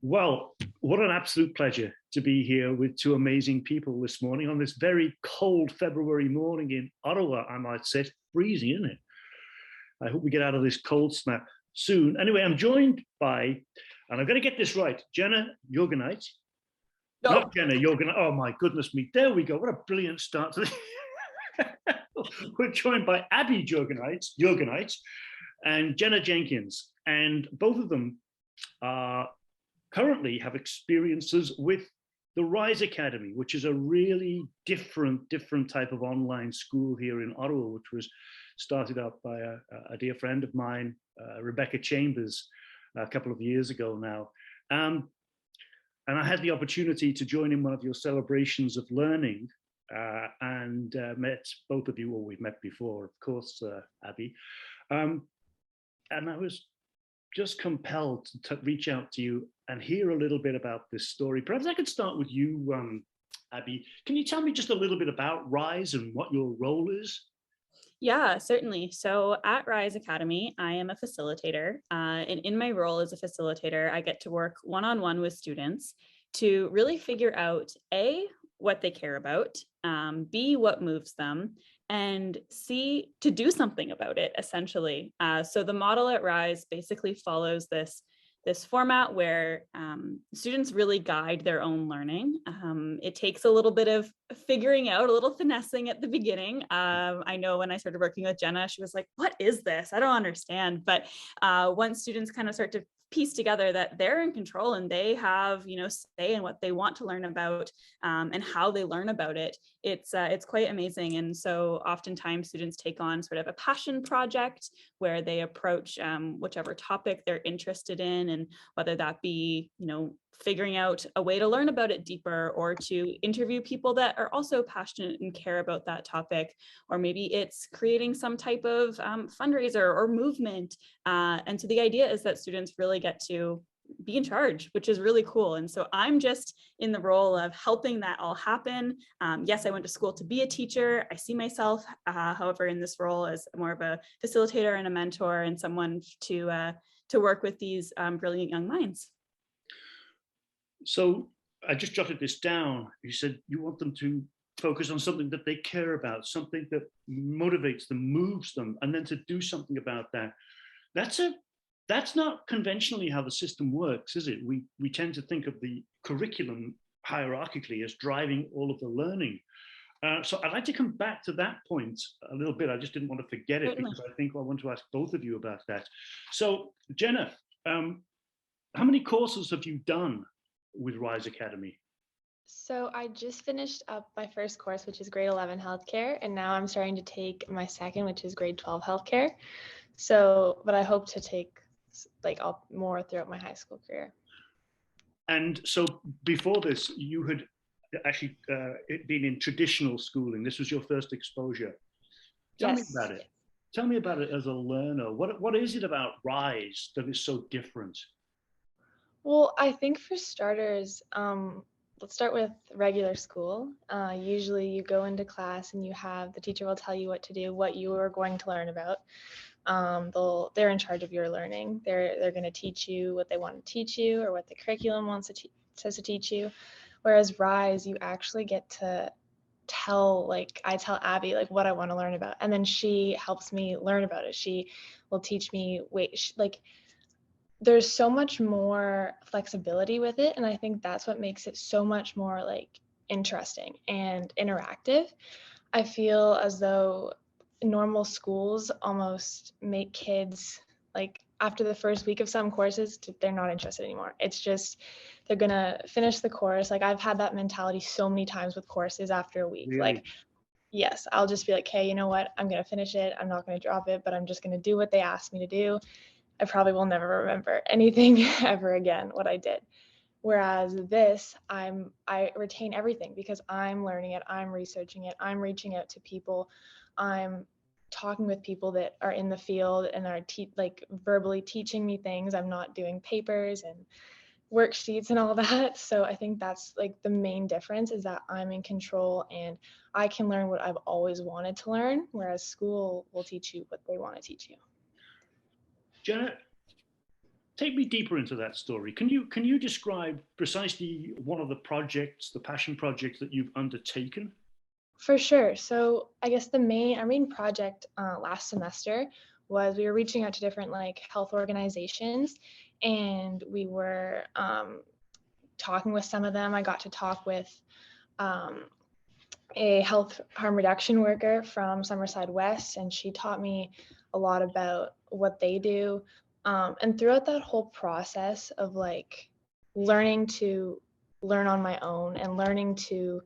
Well, what an absolute pleasure to be here with two amazing people this morning on this very cold February morning in Ottawa, I might say. It's freezing, isn't it? I hope we get out of this cold snap soon. Anyway, I'm joined by, and I'm going to get this right, Jenna Jorgenite. No. Not Jenna Jorgenite. Oh my goodness me. There we go. What a brilliant start to this. We're joined by Abbey Jorgenite and Jenna Jenkins. And both of them are currently have experiences with the R.I.S.E Academy, which is a really different type of online school here in Ottawa, which was started up by a dear friend of mine, Rebecca Chambers, a couple of years ago now. And I had the opportunity to join in one of your celebrations of learning and met both of you, or we've met before, of course, Abbey. And I was just compelled to reach out to you and hear a little bit about this story. Perhaps I could start with you, Abbey. Can you tell me just a little bit about R.I.S.E and what your role is? Yeah, certainly. So at R.I.S.E Academy, I am a facilitator. And in my role as a facilitator, I get to work one-on-one with students to really figure out A, what they care about, B, what moves them, and C, to do something about it, essentially. So the model at R.I.S.E basically follows this format where students really guide their own learning. It takes a little bit of figuring out, a little finessing at the beginning. I know when I started working with Jenna, she was like, what is this? I don't understand. But once students kind of start to piece together that they're in control and they have, say in what they want to learn about and how they learn about it, it's quite amazing. And so oftentimes students take on sort of a passion project where they approach whichever topic they're interested in, and whether that be, figuring out a way to learn about it deeper, or to interview people that are also passionate and care about that topic, or maybe it's creating some type of fundraiser or movement. And so the idea is that students really get to be in charge, which is really cool. And so I'm just in the role of helping that all happen. Yes, I went to school to be a teacher. I see myself, however, in this role as more of a facilitator and a mentor, and someone to work with these brilliant young minds. So I just jotted this down. You said you want them to focus on something that they care about, something that motivates them, moves them, and then to do something about that. That's not conventionally how the system works, is it? We tend to think of the curriculum hierarchically as driving all of the learning. So I'd like to come back to that point a little bit. I just didn't want to forget it, because I think I want to ask both of you about that. So Jenna, how many courses have you done with R.I.S.E Academy? So I just finished up my first course, which is grade 11 healthcare, and now I'm starting to take my second, which is grade 12 healthcare. So, but I hope to take more throughout my high school career. And so before this, you had actually been in traditional schooling. This was your first exposure. Tell me about it. Tell me about it as a learner. What is it about R.I.S.E that is so different? Well, I think for starters, let's start with regular school. Usually you go into class and the teacher will tell you what to do, what you are going to learn about. They're in charge of your learning. They're going to teach you what they want to teach you, or what the curriculum says to teach you. Whereas R.I.S.E, you actually get to I tell Abbey what I want to learn about, and then she helps me learn about it. She will teach me there's so much more flexibility with it, and I think that's what makes it so much more interesting and interactive. I feel as though normal schools almost make kids after the first week of some courses, they're not interested anymore. It's just they're gonna finish the course. I've had that mentality so many times with courses after a week. Really? Yes, I'll just be hey, you know what? I'm gonna finish it. I'm not gonna drop it, but I'm just gonna do what they asked me to do. I probably will never remember anything ever again, what I did. Whereas this, I retain everything because I'm learning it, I'm researching it, I'm reaching out to people, I'm talking with people that are in the field and are verbally teaching me things. I'm not doing papers and worksheets and all that. So I think that's the main difference, is that I'm in control and I can learn what I've always wanted to learn, whereas school will teach you what they want to teach you. Jenna, Take me deeper into that story. Can you describe precisely one of the projects, the passion projects that you've undertaken? For sure. So I guess our main project last semester was we were reaching out to different like health organizations, and we were talking with some of them. I got to talk with um, a health harm reduction worker from Summerside West, and she taught me a lot about what they do. And throughout that whole process of like learning to learn on my own and learning to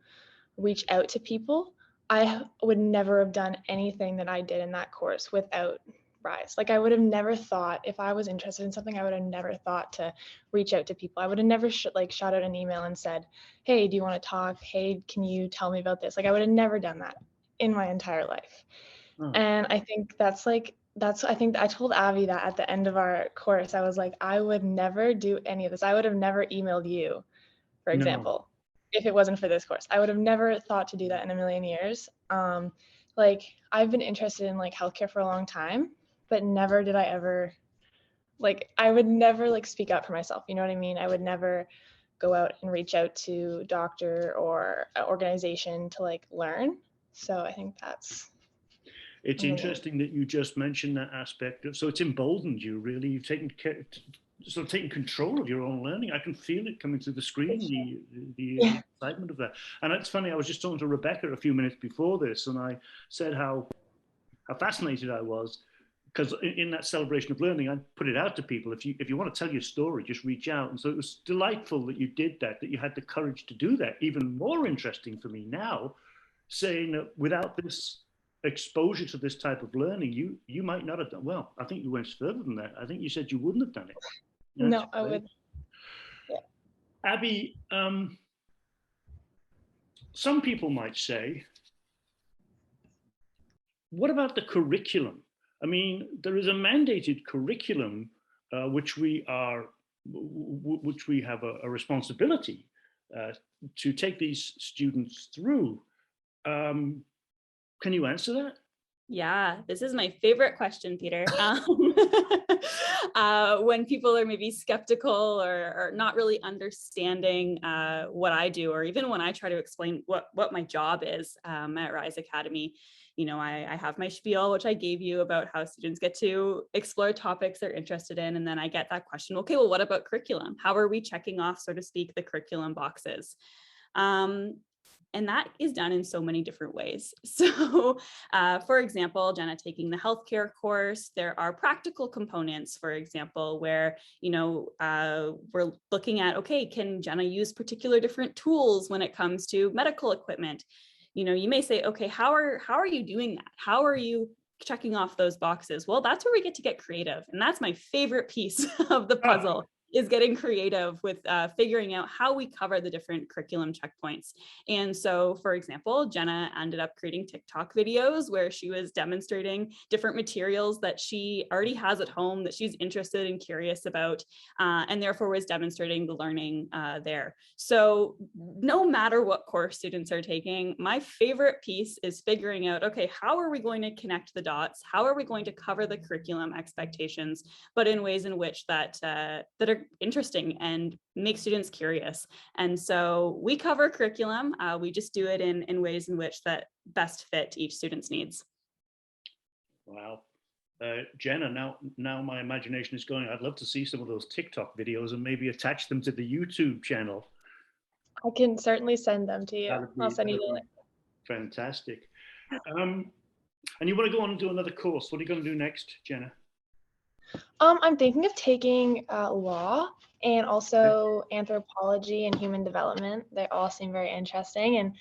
reach out to people, I would never have done anything that I did in that course without R.I.S.E. Like I would have never thought, if I was interested in something, I would have never thought to reach out to people. I would have never shot out an email and said, hey, do you want to talk? Hey, can you tell me about this? Like I would have never done that in my entire life. Oh, And I think I think I told Abbey that at the end of our course. I was like, I would never do any of this. I would have never emailed you, for no. example, if it wasn't for this course. I would have never thought to do that in a million years. Like I've been interested in like healthcare for a long time, but never did I ever like I would never like speak up for myself. You know what I mean? I would never go out and reach out to a doctor or an organization to like learn. So I think that's It's really, interesting that you just mentioned that aspect of, so it's emboldened you really. You've sort of taken control of your own learning. I can feel it coming through the screen, the yeah. excitement of that. And it's funny, I was just talking to Rebecca a few minutes before this, and I said how fascinated I was, because in that celebration of learning, I put it out to people. If you want to tell your story, just reach out. And so it was delightful that you did that, that you had the courage to do that. Even more interesting for me now, saying that without this exposure to this type of learning, you might not have done well. I think you went further than that. I think you said you wouldn't have done it. That's No, I great. would. Yeah. Abbey, some people might say, what about the curriculum? I mean, there is a mandated curriculum which we have a responsibility to take these students through. Um, can you answer that? Yeah, this is my favorite question, Peter. When people are maybe skeptical or not really understanding what I do, or even when I try to explain what my job is at R.I.S.E Academy, I have my spiel, which I gave you about how students get to explore topics they're interested in. And then I get that question, okay, well, what about curriculum? How are we checking off, so to speak, the curriculum boxes? And that is done in so many different ways. So, for example, Jenna taking the healthcare course, there are practical components, for example, where, we're looking at, okay, can Jenna use particular different tools when it comes to medical equipment? You may say, okay, how are you doing that? How are you checking off those boxes? Well, that's where we get to get creative. And that's my favorite piece of the Ah, puzzle, is getting creative with figuring out how we cover the different curriculum checkpoints. And so, for example, Jenna ended up creating TikTok videos where she was demonstrating different materials that she already has at home that she's interested and curious about, and therefore was demonstrating the learning there. So no matter what course students are taking, my favorite piece is figuring out, okay, how are we going to connect the dots? How are we going to cover the curriculum expectations, but in ways in which that are interesting and make students curious? And so we cover curriculum. We just do it in ways in which that best fit each student's needs. wow. Jenna, now my imagination is going. I'd love to see some of those TikTok videos and maybe attach them to the YouTube channel. I can certainly send them to you. I'll send you That'd the be link. fantastic. Um, and you want to go on and do another course? What are you going to do next, Jenna? I'm thinking of taking law and also anthropology and human development. They all seem very interesting. And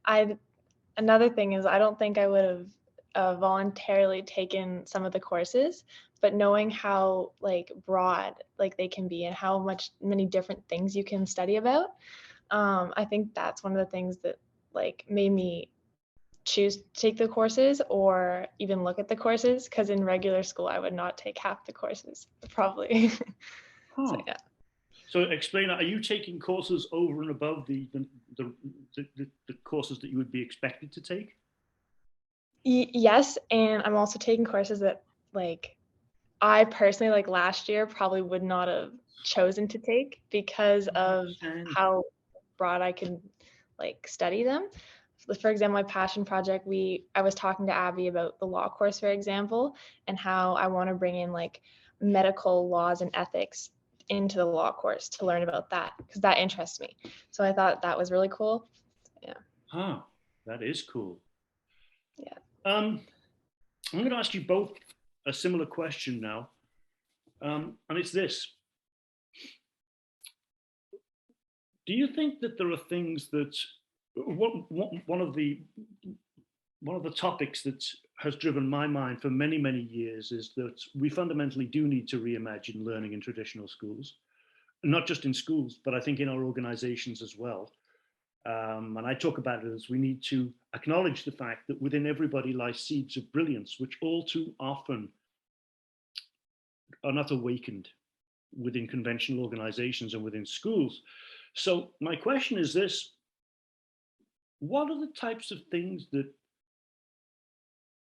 I another thing is I don't think I would have voluntarily taken some of the courses, but knowing how like broad like they can be and how many different things you can study about, I think that's one of the things that like made me choose to take the courses or even look at the courses, because in regular school I would not take half the courses probably. So Huh. yeah. So explain, are you taking courses over and above the courses that you would be expected to take? Yes, and I'm also taking courses that like I personally, like last year, probably would not have chosen to take because of 100%. how broad I can like study them. For example, my passion project, I was talking to Abbey about the law course, for example, and how I want to bring in like medical laws and ethics into the law course to learn about that because that interests me. So I thought that was really cool. Yeah. Huh, that is cool. Yeah. I'm going to ask you both a similar question now. And it's this. Do you think that there are things that one of the topics that has driven my mind for many, many years is that we fundamentally do need to reimagine learning in traditional schools, not just in schools, but I think in our organizations as well. And I talk about it as we need to acknowledge the fact that within everybody lies seeds of brilliance, which all too often are not awakened within conventional organizations and within schools. So my question is this: what are the types of things that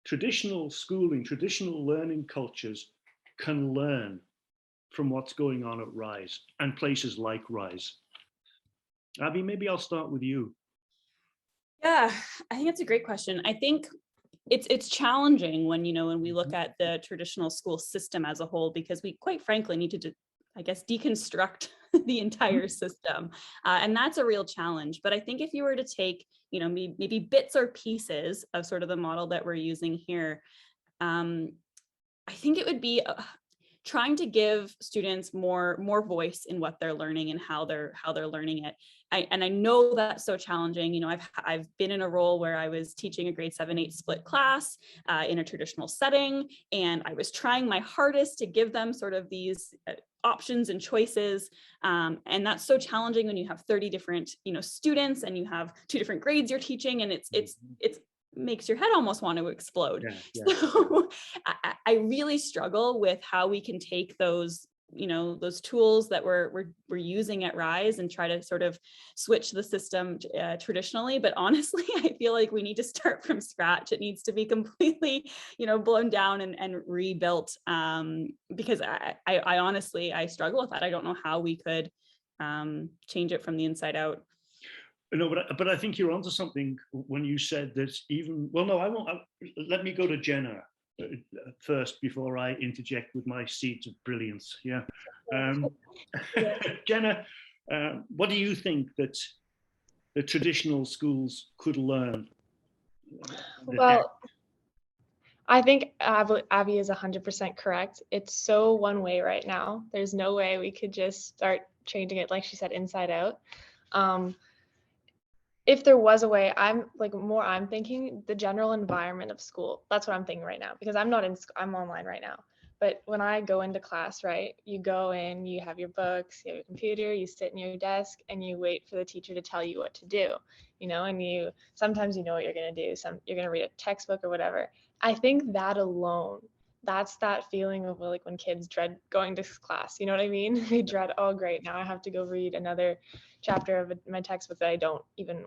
traditional schooling, traditional learning cultures can learn from what's going on at R.I.S.E and places like R.I.S.E? Abbey, maybe I'll start with you. Yeah, I think it's a great question. I think it's challenging when we look at the traditional school system as a whole, because we quite frankly need to I guess deconstruct the entire system, and that's a real challenge. But I think if you were to take maybe bits or pieces of sort of the model that we're using here, I think it would be trying to give students more voice in what they're learning and how they're learning it. And I know that's so challenging. I've been in a role where I was teaching a grade 7-8 split class in a traditional setting, and I was trying my hardest to give them sort of these options and choices. And that's so challenging when you have 30 different students and you have 2 different grades you're teaching, and it's makes your head almost want to explode. Yeah. So I really struggle with how we can take those tools that we're using at R.I.S.E and try to sort of switch the system traditionally. But honestly, I feel like we need to start from scratch. It needs to be completely blown down and rebuilt, because I honestly struggle with that. I don't know how we could change it from the inside out. No, but I think you're onto something when you said that even, well, no, I won't. Let me go to Jenna first before I interject with my seeds of brilliance. Yeah. Jenna, what do you think that the traditional schools could learn? Well, I think Abbey is 100% correct. It's so one way right now. There's no way we could just start changing it, like she said, inside out. If there was a way, I'm thinking the general environment of school. That's what I'm thinking right now, because I'm online right now. But when I go into class, right, you go in, you have your books, you have your computer, you sit in your desk, and you wait for the teacher to tell you what to do, and sometimes you know what you're going to do. You're going to read a textbook or whatever. I think that alone, that's that feeling of like when kids dread going to class. You know what I mean? They dread, oh, great, now I have to go read another chapter of my textbook that I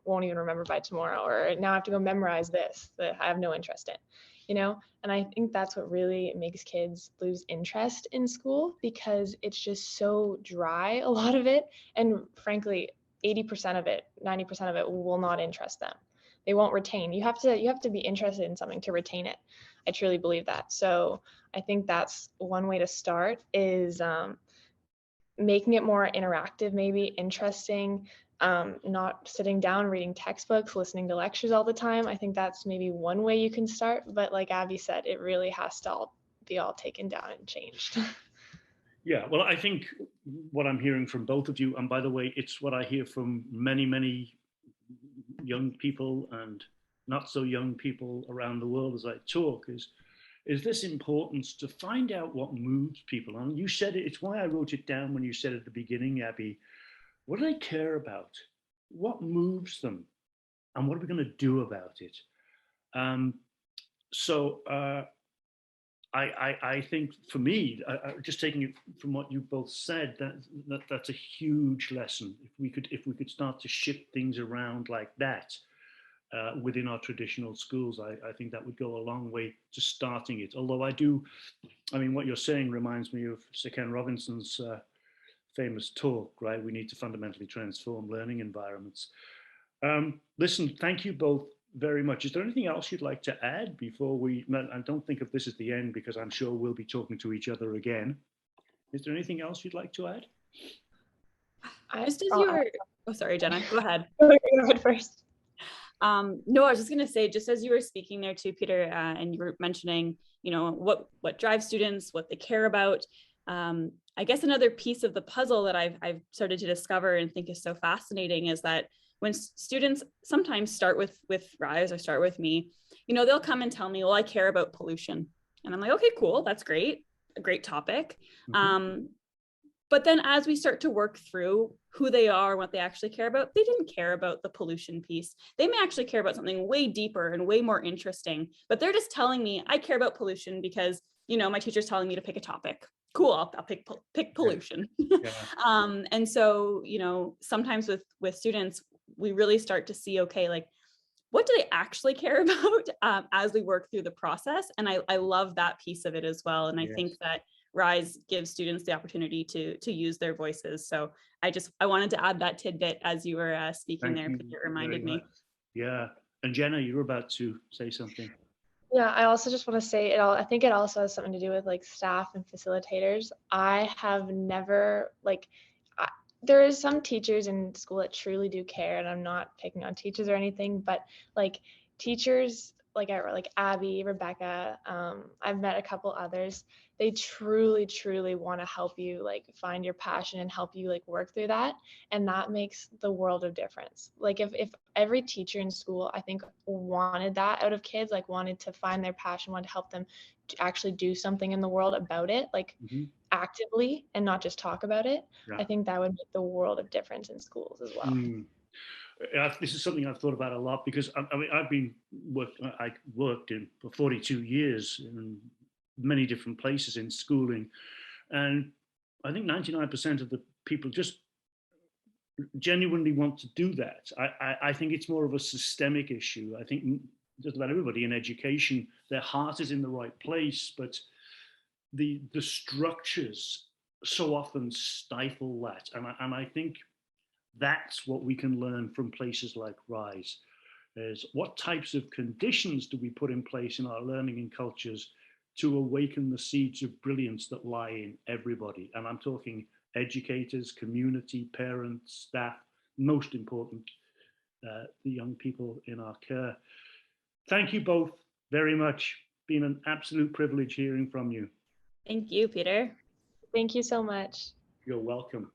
won't even remember by tomorrow, or now I have to go memorize this that I have no interest in, and I think that's what really makes kids lose interest in school, because it's just so dry, a lot of it, and frankly 80% of it, 90% of it will not interest them. They won't retain. You have to be interested in something to retain it. I truly believe that. So I think that's one way to start, is making it more interactive, maybe interesting, not sitting down reading textbooks, listening to lectures all the time. I think that's maybe one way you can start, but like Abbey said, it really has to be all taken down and changed. Yeah, well, I think what I'm hearing from both of you, and by the way, it's what I hear from many, many young people and not so young people around the world as I talk, is this importance to find out what moves people. And you said it, it's why I wrote it down when you said at the beginning, Abbey, what do they care about? What moves them? And what are we going to do about it? I think for me, just taking it from what you both said, that's a huge lesson. If we could start to shift things around like that, within our traditional schools. I think that would go a long way to starting it. Although I mean, what you're saying reminds me of Sir Ken Robinson's famous talk, right? We need to fundamentally transform learning environments. Listen, thank you both very much. Is there anything else you'd like to add before we, I don't think of this as the end because I'm sure we'll be talking to each other again. Is there anything else you'd like to add? Just as you were, oh, sorry, Jenna, go ahead. Go ahead first. No, I was just going to say, just as you were speaking there too, Peter, and you were mentioning, you know, what drives students, what they care about. I guess another piece of the puzzle that I've started to discover and think is so fascinating is that when students sometimes start with R.I.S.E or start with me, you know, they'll come and tell me, well, I care about pollution. And I'm like, okay, cool. That's great. A great topic. Mm-hmm. But then as we start to work through who they are, what they actually care about, they didn't care about the pollution piece. They may actually care about something way deeper and way more interesting, but they're just telling me I care about pollution because, you know, my teacher's telling me to pick a topic. Cool, I'll pick pollution. Yeah. And so, you know, sometimes with students, we really start to see, okay, like, what do they actually care about as we work through the process? And I love that piece of it as well. And I think that R.I.S.E gives students the opportunity to use their voices. So I wanted to add that tidbit as you were speaking there, Peter. It reminded me. Yeah. And Jenna, you were about to say something. Yeah, I also just want to say I think it also has something to do with like staff and facilitators. I have never there is some teachers in school that truly do care, and I'm not picking on teachers or anything, but like teachers like Abbey, Rebecca, I've met a couple others. They truly want to help you like find your passion and help you like work through that. And that makes the world of difference. Like if every teacher in school, I think, wanted that out of kids, like wanted to find their passion, wanted to help them to actually do something in the world about it, like actively and not just talk about it, I think that would make the world of difference in schools as well. This is something I've thought about a lot because I mean I worked in for 42 years in many different places in schooling, and I think 99% of the people just genuinely want to do that. I think it's more of a systemic issue. I think just about everybody in education, their heart is in the right place, but the structures so often stifle that, and I think that's what we can learn from places like R.I.S.E. is what types of conditions do we put in place in our learning and cultures to awaken the seeds of brilliance that lie in everybody. And I'm talking educators, community, parents, staff, most important, the young people in our care. Thank you both very much. Been an absolute privilege hearing from you. Thank you, Peter. Thank you so much. You're welcome.